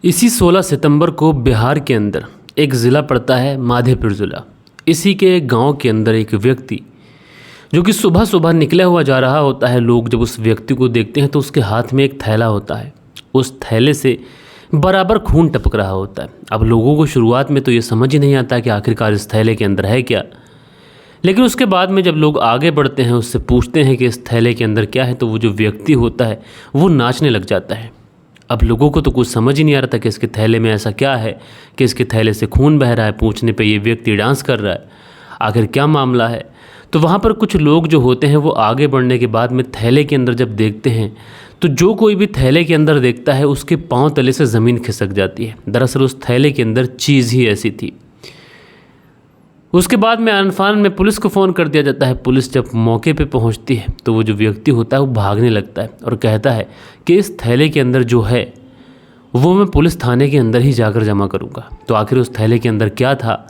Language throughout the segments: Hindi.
इसी 16 सितंबर को बिहार के अंदर एक ज़िला पड़ता है माधेपुर ज़िला। इसी के एक गांव के अंदर एक व्यक्ति जो कि सुबह सुबह निकला हुआ जा रहा होता है। लोग जब उस व्यक्ति को देखते हैं तो उसके हाथ में एक थैला होता है। उस थैले से बराबर खून टपक रहा होता है। अब लोगों को शुरुआत में तो ये समझ ही नहीं आता कि आखिरकार इस थैले के अंदर है क्या, लेकिन उसके बाद में जब लोग आगे बढ़ते हैं, उससे पूछते हैं कि इस थैले के अंदर क्या है, तो वो जो व्यक्ति होता है वो नाचने लग जाता है। अब लोगों को तो कुछ समझ ही नहीं आ रहा था कि इसके थैले में ऐसा क्या है कि इसके थैले से खून बह रहा है। पूछने पे ये व्यक्ति डांस कर रहा है, आखिर क्या मामला है। तो वहाँ पर कुछ लोग जो होते हैं वो आगे बढ़ने के बाद में थैले के अंदर जब देखते हैं तो जो कोई भी थैले के अंदर देखता है उसके पांव तले से ज़मीन खिसक जाती है। दरअसल उस थैले के अंदर चीज़ ही ऐसी थी। उसके बाद में अनफान में पुलिस को फ़ोन कर दिया जाता है। पुलिस जब मौके पे पहुंचती है तो वो जो व्यक्ति होता है वो भागने लगता है और कहता है कि इस थैले के अंदर जो है वो मैं पुलिस थाने के अंदर ही जाकर जमा करूंगा। तो आखिर उस थैले के अंदर क्या था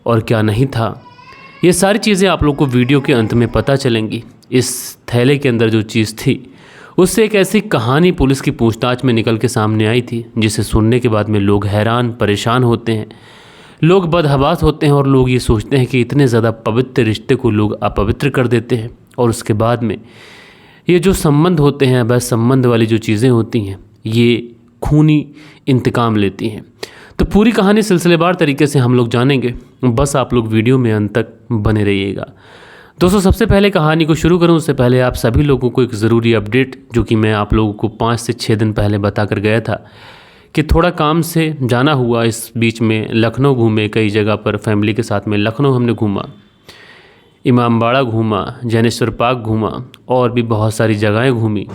और क्या नहीं था, ये सारी चीज़ें आप लोग को वीडियो के अंत में पता चलेंगी। इस थैले के अंदर जो चीज़ थी उससे एक ऐसी कहानी पुलिस की पूछताछ में निकल के सामने आई थी जिसे सुनने के बाद में लोग हैरान परेशान होते हैं, लोग बदहवास होते हैं और लोग ये सोचते हैं कि इतने ज़्यादा पवित्र रिश्ते को लोग अपवित्र कर देते हैं। और उसके बाद में ये जो संबंध होते हैं, अवैध संबंध वाली जो चीज़ें होती हैं, ये खूनी इंतकाम लेती हैं। तो पूरी कहानी सिलसिलेवार तरीके से हम लोग जानेंगे, बस आप लोग वीडियो में अंत तक बने रहिएगा। दोस्तों, सबसे पहले कहानी को शुरू करूं उससे पहले आप सभी लोगों को एक ज़रूरी अपडेट जो कि मैं आप लोगों को 5 से 6 दिन पहले बता कर गया था कि थोड़ा काम से जाना हुआ। इस बीच में लखनऊ घूमे, कई जगह पर फैमिली के साथ में लखनऊ हमने घूमा, इमामबाड़ा घूमा, जैनेश्वर पार्क घूमा और भी बहुत सारी जगहें घूमी।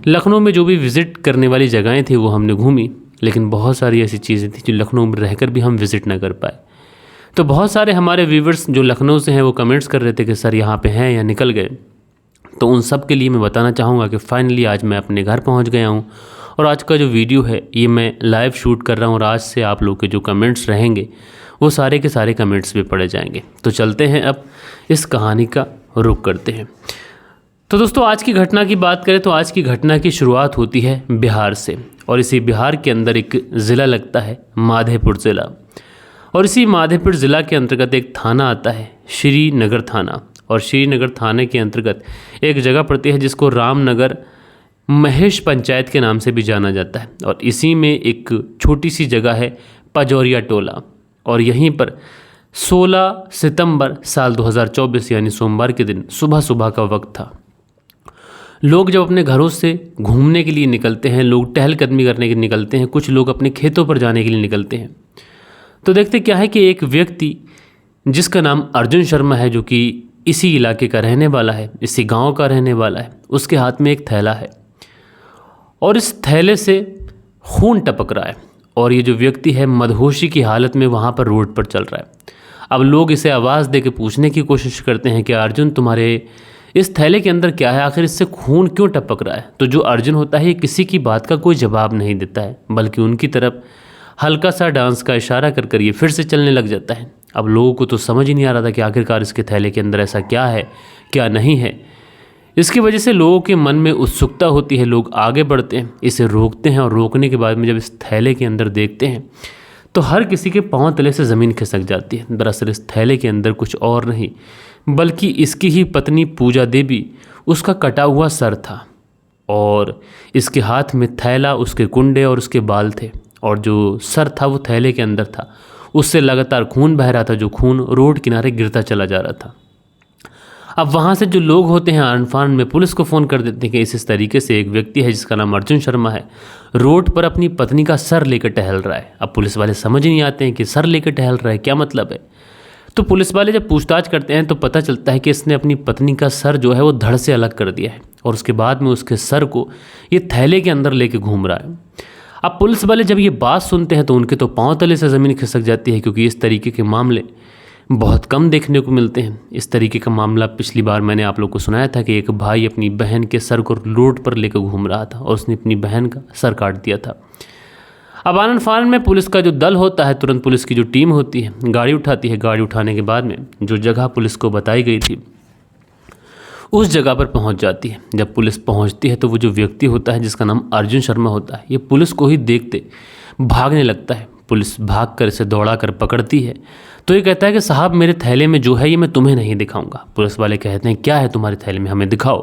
लखनऊ में जो भी विज़िट करने वाली जगहें थी वो हमने घूमी, लेकिन बहुत सारी ऐसी चीज़ें थी जो लखनऊ में रहकर भी हम विज़िट ना कर पाए। तो बहुत सारे हमारे व्यूवर्स जो लखनऊ से हैं वो कमेंट्स कर रहे थे कि सर यहाँ पे हैं या निकल गए। तो उन सब के लिए मैं बताना चाहूँगा कि फाइनली आज मैं अपने घर पहुँच गया हूँ और आज का जो वीडियो है ये मैं लाइव शूट कर रहा हूँ और आज से आप लोग के जो कमेंट्स रहेंगे वो सारे के सारे कमेंट्स भी पढ़े जाएंगे। तो चलते हैं, अब इस कहानी का रुख करते हैं। तो दोस्तों, आज की घटना की बात करें तो आज की घटना की शुरुआत होती है बिहार से और इसी बिहार के अंदर एक ज़िला लगता है माधेपुर ज़िला। और इसी माधेपुर ज़िला के अंतर्गत एक थाना आता है श्रीनगर थाना, और श्रीनगर थाने के अंतर्गत एक जगह पड़ती है जिसको रामनगर महेश पंचायत के नाम से भी जाना जाता है। और इसी में एक छोटी सी जगह है पजौरिया टोला, और यहीं पर 16 सितंबर साल 2024 यानी सोमवार के दिन सुबह सुबह का वक्त था। लोग जब अपने घरों से घूमने के लिए निकलते हैं, लोग टहलकदमी करने के लिए निकलते हैं, कुछ लोग अपने खेतों पर जाने के लिए निकलते हैं। तो देखते क्या है कि एक व्यक्ति जिसका नाम अर्जुन शर्मा है, जो कि इसी इलाके का रहने वाला है, इसी गांव का रहने वाला है, उसके हाथ में एक थैला है और इस थैले से खून टपक रहा है। और ये जो व्यक्ति है मदहोशी की हालत में वहाँ पर रोड पर चल रहा है। अब लोग इसे आवाज़ दे के पूछने की कोशिश करते हैं कि अर्जुन, तुम्हारे इस थैले के अंदर क्या है, आखिर इससे खून क्यों टपक रहा है। तो जो अर्जुन होता है किसी की बात का कोई जवाब नहीं देता है, बल्कि उनकी तरफ हल्का सा डांस का इशारा कर कर ये फिर से चलने लग जाता है। अब लोगों को तो समझ ही नहीं आ रहा था कि आखिरकार इसके थैले के अंदर ऐसा क्या है क्या नहीं है। इसकी वजह से लोगों के मन में उत्सुकता होती है, लोग आगे बढ़ते हैं, इसे रोकते हैं और रोकने के बाद में जब इस थैले के अंदर देखते हैं तो हर किसी के पांव तले से ज़मीन खिसक जाती है। दरअसल इस थैले के अंदर कुछ और नहीं बल्कि इसकी ही पत्नी पूजा देवी, उसका कटा हुआ सर था और इसके हाथ में थैला, उसके कुंडे और उसके बाल थे, और जो सर था वो थैले के अंदर था। उससे लगातार खून बह रहा था, जो खून रोड किनारे गिरता चला जा रहा था। अब वहाँ से जो लोग होते हैं अनफान में पुलिस को फ़ोन कर देते हैं कि इस तरीके से एक व्यक्ति है जिसका नाम अर्जुन शर्मा है, रोड पर अपनी पत्नी का सर लेकर टहल रहा है। अब पुलिस वाले समझ नहीं आते हैं कि सर लेकर टहल रहा है, क्या मतलब है। तो पुलिस वाले जब पूछताछ करते हैं तो पता चलता है कि इसने अपनी पत्नी का सर जो है वो धड़ से अलग कर दिया है और उसके बाद में उसके सर को ये थैले के अंदर लेके घूम रहा है। अब पुलिस वाले जब ये बात सुनते हैं तो उनके तो पांव तले से ज़मीन खिसक जाती है, क्योंकि इस तरीके के मामले बहुत कम देखने को मिलते हैं। इस तरीके का मामला पिछली बार मैंने आप लोग को सुनाया था कि एक भाई अपनी बहन के सर को रोड पर लेकर घूम रहा था और उसने अपनी बहन का सर काट दिया था। अब आनंद फानन में पुलिस का जो दल होता है, तुरंत पुलिस की जो टीम होती है गाड़ी उठाती है। गाड़ी उठाने के बाद में जो जगह पुलिस को बताई गई थी उस जगह पर पहुंच जाती है। जब पुलिस पहुंचती है तो वो जो व्यक्ति होता है जिसका नाम अर्जुन शर्मा होता है, ये पुलिस को ही देखते भागने लगता है। पुलिस भागकर इसे दौड़ाकर पकड़ती है तो ये कहता है कि साहब मेरे थैले में जो है ये मैं तुम्हें नहीं दिखाऊंगा। पुलिस वाले कहते हैं क्या है तुम्हारे थैले में, हमें दिखाओ।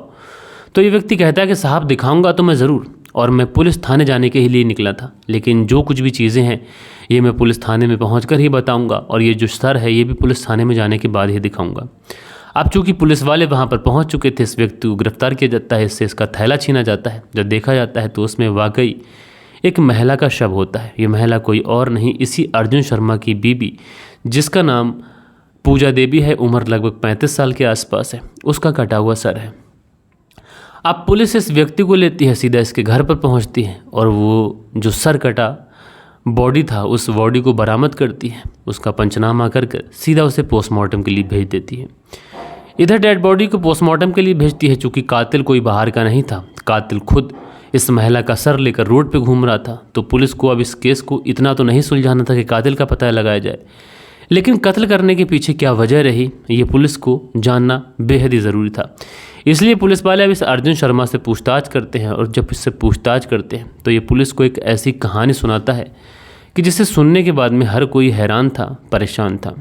तो ये व्यक्ति कहता है कि साहब दिखाऊंगा तो मैं ज़रूर, और मैं पुलिस थाने जाने के ही लिए निकला था, लेकिन जो कुछ भी चीज़ें हैं ये मैं पुलिस थाने में पहुंचकर ही बताऊंगा, और ये जो सर है ये भी पुलिस थाने में जाने के बाद ही दिखाऊंगा। अब चूंकि पुलिस वाले वहां पर पहुंच चुके थे, इस व्यक्ति को गिरफ्तार किया जाता है, इससे इसका थैला छीना जाता है। जब देखा जाता है तो उसमें वाकई एक महिला का शव होता है। ये महिला कोई और नहीं, इसी अर्जुन शर्मा की बीबी, जिसका नाम पूजा देवी है, उम्र लगभग 35 साल के आसपास है, उसका कटा हुआ सर है। अब पुलिस इस व्यक्ति को लेती है, सीधा इसके घर पर पहुंचती है और वो जो सर कटा बॉडी था उस बॉडी को बरामद करती है, उसका पंचनामा कर सीधा उसे पोस्टमार्टम के लिए भेज देती है। इधर डेड बॉडी को पोस्टमार्टम के लिए भेजती है। चूँकि कातिल कोई बाहर का नहीं था, कातिल खुद इस महिला का सर लेकर रोड पे घूम रहा था, तो पुलिस को अब इस केस को इतना तो नहीं सुलझाना था कि कातिल का पता लगाया जाए, लेकिन कत्ल करने के पीछे क्या वजह रही ये पुलिस को जानना बेहद ही ज़रूरी था। इसलिए पुलिस वाले अब इस अर्जुन शर्मा से पूछताछ करते हैं, और जब इससे पूछताछ करते हैं तो ये पुलिस को एक ऐसी कहानी सुनाता है कि जिसे सुनने के बाद में हर कोई हैरान था, परेशान था।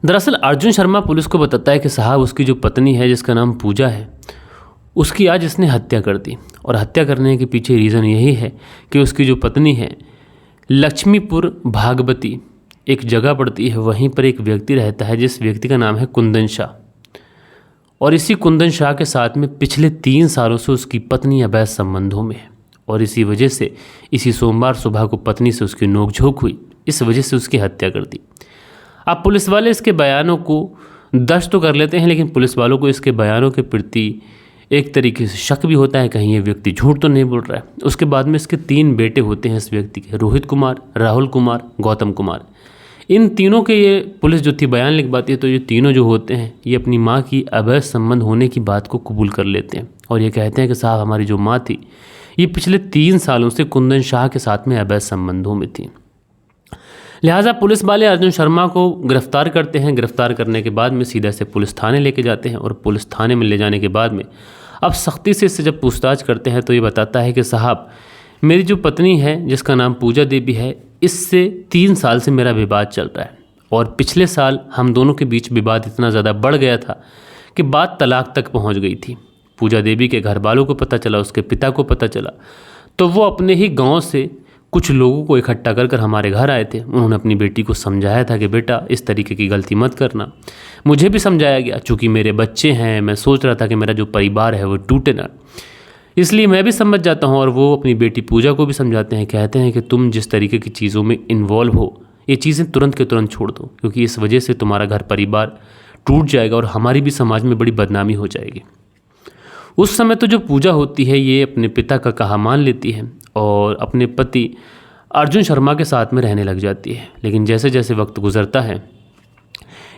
दरअसल अर्जुन शर्मा पुलिस को बताता है कि साहब उसकी जो पत्नी है जिसका नाम पूजा है, उसकी आज इसने हत्या कर दी, और हत्या करने के पीछे रीज़न यही है कि उसकी जो पत्नी है लक्ष्मीपुर भागवती एक जगह पड़ती है, वहीं पर एक व्यक्ति रहता है जिस व्यक्ति का नाम है कुंदन शाह, और इसी कुंदन शाह के साथ में पिछले 3 सालों से उसकी पत्नी अवैध संबंधों में है, और इसी वजह से इसी सोमवार सुबह को पत्नी से उसकी नोकझोंक हुई, इस वजह से उसकी हत्या कर दी। अब पुलिस वाले इसके बयानों को दर्ज तो कर लेते हैं, लेकिन पुलिस वालों को इसके बयानों के प्रति एक तरीके से शक भी होता है, कहीं ये व्यक्ति झूठ तो नहीं बोल रहा है। उसके बाद में इसके 3 बेटे होते हैं इस व्यक्ति के, रोहित कुमार, राहुल कुमार, गौतम कुमार। इन तीनों के ये पुलिस जो थी बयान लिखवाती है, तो ये तीनों जो होते हैं ये अपनी माँ की अवैध संबंध होने की बात को कबूल कर लेते हैं, और ये कहते हैं कि साहब हमारी जो माँ थी ये पिछले 3 सालों से कुंदन शाह के साथ में अवैध संबंधों में थी। लिहाजा पुलिस वाले अर्जुन शर्मा को गिरफ्तार करते हैं। गिरफ्तार करने के बाद में सीधा से पुलिस थाने लेके जाते हैं, और पुलिस थाने में ले जाने के बाद में अब सख्ती से इससे जब पूछताछ करते हैं तो ये बताता है कि साहब मेरी जो पत्नी है जिसका नाम पूजा देवी है, इससे 3 साल से मेरा विवाद चल रहा है, और पिछले साल हम दोनों के बीच विवाद इतना ज़्यादा बढ़ गया था कि बात तलाक तक पहुंच गई थी। पूजा देवी के घर वालों को पता चला, उसके पिता को पता चला, तो वो अपने ही गांव से कुछ लोगों को इकट्ठा कर हमारे घर आए थे। उन्होंने अपनी बेटी को समझाया था कि बेटा इस तरीके की गलती मत करना। मुझे भी समझाया गया, चूँकि मेरे बच्चे हैं, मैं सोच रहा था कि मेरा जो परिवार है वो टूटे ना, इसलिए मैं भी समझ जाता हूँ। और वो अपनी बेटी पूजा को भी समझाते हैं, कहते हैं कि तुम जिस तरीके की चीज़ों में इन्वॉल्व हो ये चीज़ें तुरंत के तुरंत छोड़ दो, क्योंकि इस वजह से तुम्हारा घर परिवार टूट जाएगा और हमारी भी समाज में बड़ी बदनामी हो जाएगी। उस समय तो जो पूजा होती है ये अपने पिता का कहा मान लेती है और अपने पति अर्जुन शर्मा के साथ में रहने लग जाती है। लेकिन जैसे जैसे वक्त गुजरता है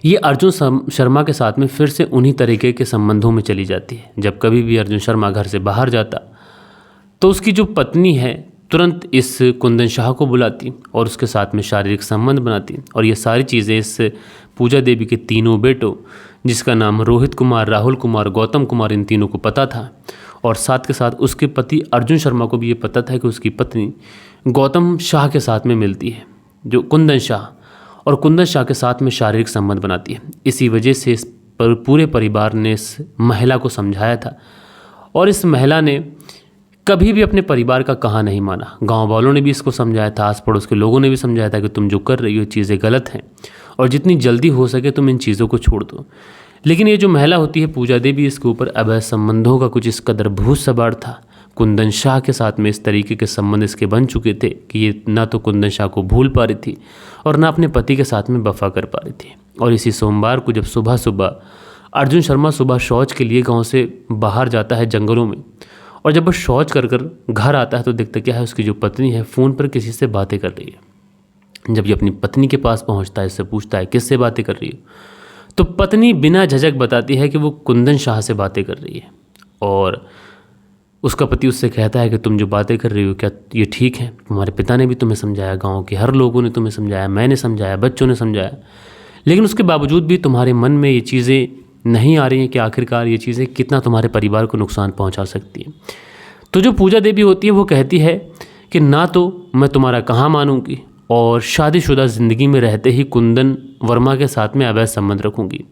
ये अर्जुन शर्मा के साथ में फिर से उन्हीं तरीके के संबंधों में चली जाती है। जब कभी भी अर्जुन शर्मा घर से बाहर जाता तो उसकी जो पत्नी है तुरंत इस कुंदन शाह को बुलाती और उसके साथ में शारीरिक संबंध बनाती, और ये सारी चीज़ें इस पूजा देवी के तीनों बेटों जिसका नाम रोहित कुमार, राहुल कुमार, गौतम कुमार, इन तीनों को पता था। और साथ के साथ उसके पति अर्जुन शर्मा को भी ये पता था कि उसकी पत्नी गौतम शाह के साथ में मिलती है, जो कुंदन शाह, और कुंदन शाह के साथ में शारीरिक संबंध बनाती है। इसी वजह से इस पूरे परिवार ने इस महिला को समझाया था, और इस महिला ने कभी भी अपने परिवार का कहा नहीं माना। गांव वालों ने भी इसको समझाया था, आस पड़ोस के लोगों ने भी समझाया था कि तुम जो कर रही हो चीज़ें गलत हैं और जितनी जल्दी हो सके तुम इन चीज़ों को छोड़ दो। लेकिन ये जो महिला होती है पूजा देवी, इसके ऊपर अवैध संबंधों का कुछ इस कदर भूत सवार था। कुंदन शाह के साथ में इस तरीके के संबंध इसके बन चुके थे कि ये ना तो कुंदन शाह को भूल पा रही थी और ना अपने पति के साथ में वफा कर पा रही थी। और इसी सोमवार को जब सुबह सुबह अर्जुन शर्मा सुबह शौच के लिए गाँव से बाहर जाता है जंगलों में, और जब वो शौच कर घर आता है तो देखता क्या है उसकी जो पत्नी है फ़ोन पर किसी से बातें कर रही है। जब ये अपनी पत्नी के पास पहुंचता है, इससे पूछता है किससे बातें कर रही हो, तो पत्नी बिना झिझक बताती है कि वो कुंदन शाह से बातें कर रही है। और उसका पति उससे कहता है कि तुम जो बातें कर रही हो क्या ये ठीक है? तुम्हारे पिता ने भी तुम्हें समझाया, गाँव के हर लोगों ने तुम्हें समझाया, मैंने समझाया, बच्चों ने समझाया, लेकिन उसके बावजूद भी तुम्हारे मन में ये चीज़ें नहीं आ रही हैं कि आखिरकार ये चीज़ें कितना तुम्हारे परिवार को नुकसान पहुंचा सकती हैं। तो जो पूजा देवी होती है वो कहती है कि ना तो मैं तुम्हारा कहाँ मानूंगी और शादीशुदा ज़िंदगी में रहते ही कुंदन वर्मा के साथ में अवैध संबंध रखूंगी।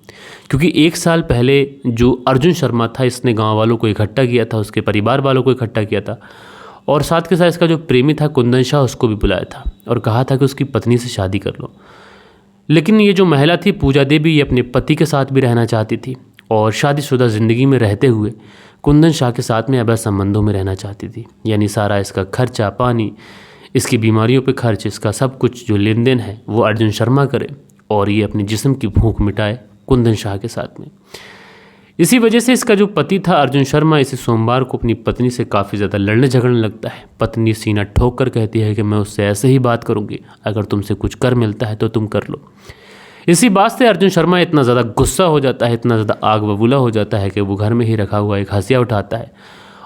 क्योंकि 1 साल पहले जो अर्जुन शर्मा था इसने गांव वालों को इकट्ठा किया था, उसके परिवार वालों को इकट्ठा किया था और साथ के साथ इसका जो प्रेमी था कुंदन शाह उसको भी बुलाया था और कहा था कि उसकी पत्नी से शादी कर लो। लेकिन ये जो महिला थी पूजा देवी, ये अपने पति के साथ भी रहना चाहती थी और शादीशुदा ज़िंदगी में रहते हुए कुंदन शाह के साथ में अवैध संबंधों में रहना चाहती थी। यानी सारा इसका खर्चा पानी, इसकी बीमारियों पे खर्च, इसका सब कुछ जो लेन देन है वो अर्जुन शर्मा करे और ये अपने जिस्म की भूख मिटाए कुंदन शाह के साथ में। इसी वजह से इसका जो पति था अर्जुन शर्मा इसी सोमवार को अपनी पत्नी से काफ़ी ज़्यादा लड़ने झगड़ने लगता है। पत्नी सीना ठोक कर कहती है कि मैं उससे ऐसे ही बात करूँगी, अगर तुमसे कुछ कर मिलता है तो तुम कर लो। इसी बात से अर्जुन शर्मा इतना ज़्यादा गुस्सा हो जाता है, इतना ज़्यादा आग बबूला हो जाता है कि वो घर में ही रखा हुआ एक हंसिया उठाता है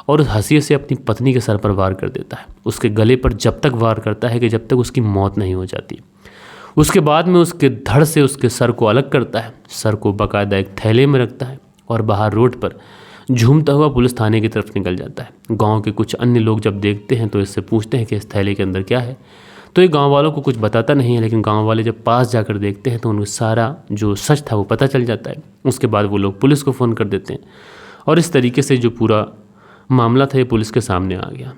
और उस हंसिए से अपनी पत्नी के सर पर वार कर देता है। उसके गले पर जब तक वार करता है कि जब तक उसकी मौत नहीं हो जाती। उसके बाद में उसके धड़ से उसके सर को अलग करता है, सर को बाकायदा एक थैले में रखता है और बाहर रोड पर झूमता हुआ पुलिस थाने की तरफ निकल जाता है। गांव के कुछ अन्य लोग जब देखते हैं तो इससे पूछते हैं कि इस थैले के अंदर क्या है, तो ये गांव वालों को कुछ बताता नहीं है। लेकिन गांव वाले जब पास जाकर देखते हैं तो उनको सारा जो सच था वो पता चल जाता है। उसके बाद वो लोग पुलिस को फ़ोन कर देते हैं और इस तरीके से जो पूरा मामला था ये पुलिस के सामने आ गया।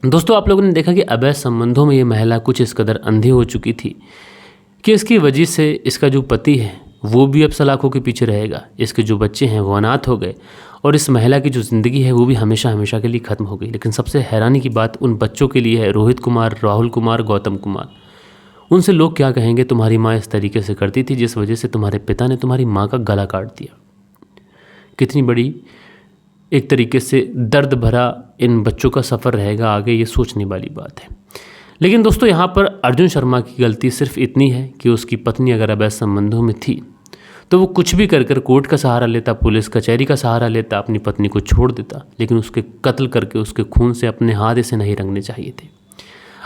दोस्तों, आप लोगों ने देखा कि अवैध संबंधों में ये महिला कुछ इस कदर अंधी हो चुकी थी कि इसकी वजह से इसका जो पति है वो भी अब सलाखों के पीछे रहेगा, इसके जो बच्चे हैं वो अनाथ हो गए और इस महिला की जो ज़िंदगी है वो भी हमेशा हमेशा के लिए ख़त्म हो गई। लेकिन सबसे हैरानी की बात उन बच्चों के लिए है, रोहित कुमार, राहुल कुमार, गौतम कुमार। उनसे लोग क्या कहेंगे, तुम्हारी माँ इस तरीके से करती थी जिस वजह से तुम्हारे पिता ने तुम्हारी माँ का गला काट दिया। कितनी बड़ी एक तरीके से दर्द भरा इन बच्चों का सफ़र रहेगा आगे, ये सोचने वाली बात है। लेकिन दोस्तों, यहाँ पर अर्जुन शर्मा की गलती सिर्फ इतनी है कि उसकी पत्नी अगर अवैध संबंधों में थी तो वो कुछ भी कर कोर्ट का सहारा लेता, पुलिस कचहरी का सहारा लेता, अपनी पत्नी को छोड़ देता। लेकिन उसके कत्ल करके उसके खून से अपने हाथ इसे नहीं रंगने चाहिए थे।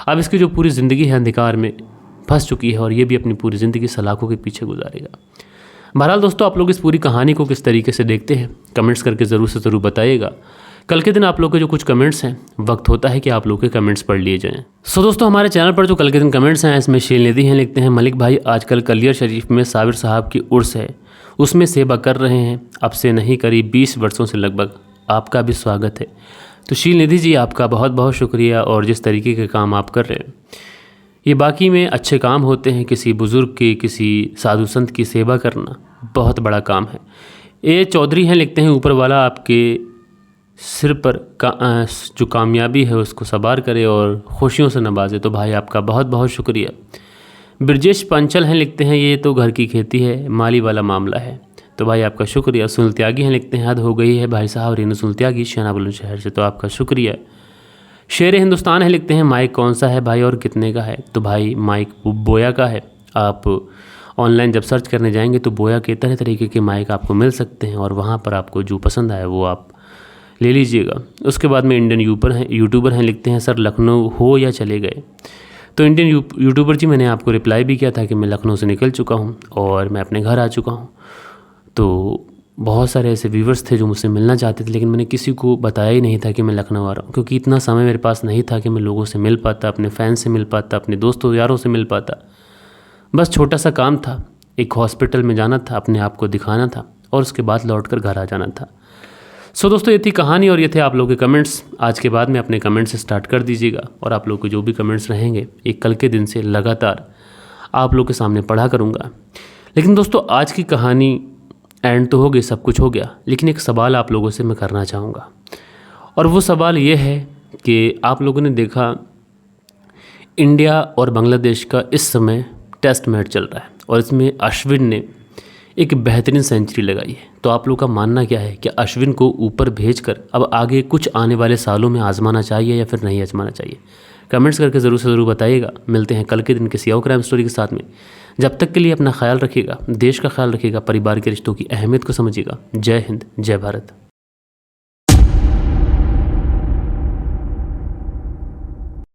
अब इसकी जो पूरी ज़िंदगी है अंधकार में फंस चुकी है और ये भी अपनी पूरी ज़िंदगी सलाखों के पीछे गुजारेगा। बहरहाल दोस्तों, आप लोग इस पूरी कहानी को किस तरीके से देखते हैं कमेंट्स करके ज़रूर से ज़रूर बताइएगा। कल के दिन आप लोग के जो कुछ कमेंट्स हैं, वक्त होता है कि आप लोग के कमेंट्स पढ़ लिए जाएं। सो दोस्तों, हमारे चैनल पर जो कल के दिन कमेंट्स हैं इसमें शील निधि हैं, लिखते हैं मलिक भाई आजकल कलियर शरीफ में साबिर साहब की उर्स है, उसमें सेवा कर रहे हैं, अब से नहीं करीब 20 वर्षों से लगभग, आपका भी स्वागत है। तो शील निधि जी, आपका बहुत बहुत शुक्रिया। और जिस तरीके के काम आप कर रहे हैं ये बाकी में अच्छे काम होते हैं। किसी बुज़ुर्ग की, किसी साधु संत की सेवा करना बहुत बड़ा काम है। ए चौधरी हैं, लिखते हैं ऊपर वाला आपके सिर पर जो कामयाबी है उसको सवार करे और खुशियों से नवाजे। तो भाई आपका बहुत बहुत शुक्रिया। ब्रजेश पंचल हैं, लिखते हैं ये तो घर की खेती है, माली वाला मामला है। तो भाई आपका शुक्रिया। सुनील त्यागी हैं, लिखते हैं हद हो गई है भाई साहब, रेनू सुनील त्यागी शहना बुलंदशहर से। तो आपका शुक्रिया। शेर हिंदुस्तान है, लिखते हैं माइक कौन सा है भाई और कितने का है। तो भाई माइक बोया का है। आप ऑनलाइन जब सर्च करने जाएंगे तो बोया के तरह तरीके के माइक आपको मिल सकते हैं और वहाँ पर आपको जो पसंद आए वो आप ले लीजिएगा। उसके बाद में इंडियन यूट्यूबर हैं, लिखते हैं सर लखनऊ हो या चले गए। तो इंडियन यूट्यूबर जी, मैंने आपको रिप्लाई भी किया था कि मैं लखनऊ से निकल चुका हूँ और मैं अपने घर आ चुका हूँ। तो बहुत सारे ऐसे व्यूवर्स थे जो मुझसे मिलना चाहते थे, लेकिन मैंने किसी को बताया ही नहीं था कि मैं लखनऊ आ रहा हूँ, क्योंकि इतना समय मेरे पास नहीं था कि मैं लोगों से मिल पाता, अपने फैन से मिल पाता, अपने दोस्तों यारों से मिल पाता। बस छोटा सा काम था, एक हॉस्पिटल में जाना था, अपने आप को दिखाना था और उसके बाद लौट कर घर आ जाना था। सो दोस्तों, ये थी कहानी और ये थे आप लोगों के कमेंट्स। आज के बाद में अपने कमेंट्स स्टार्ट कर दीजिएगा और आप लोग के जो भी कमेंट्स रहेंगे एक कल के दिन से लगातार आप लोग के सामने पढ़ा करूँगा। लेकिन दोस्तों, आज की कहानी एंड तो हो गई, सब कुछ हो गया, लेकिन एक सवाल आप लोगों से मैं करना चाहूँगा और वो सवाल ये है कि आप लोगों ने देखा इंडिया और बांग्लादेश का इस समय टेस्ट मैच चल रहा है और इसमें अश्विन ने एक बेहतरीन सेंचुरी लगाई है। तो आप लोग का मानना क्या है कि अश्विन को ऊपर भेजकर अब आगे कुछ आने वाले सालों में आजमाना चाहिए या फिर नहीं आजमाना चाहिए? कमेंट्स करके ज़रूर से ज़रूर बताइएगा। मिलते हैं कल के दिन किसी और क्राइम स्टोरी के साथ में। जब तक के लिए अपना ख्याल रखिएगा, देश का ख्याल रखिएगा, परिवार के रिश्तों की अहमियत को समझिएगा। जय हिंद, जय भारत।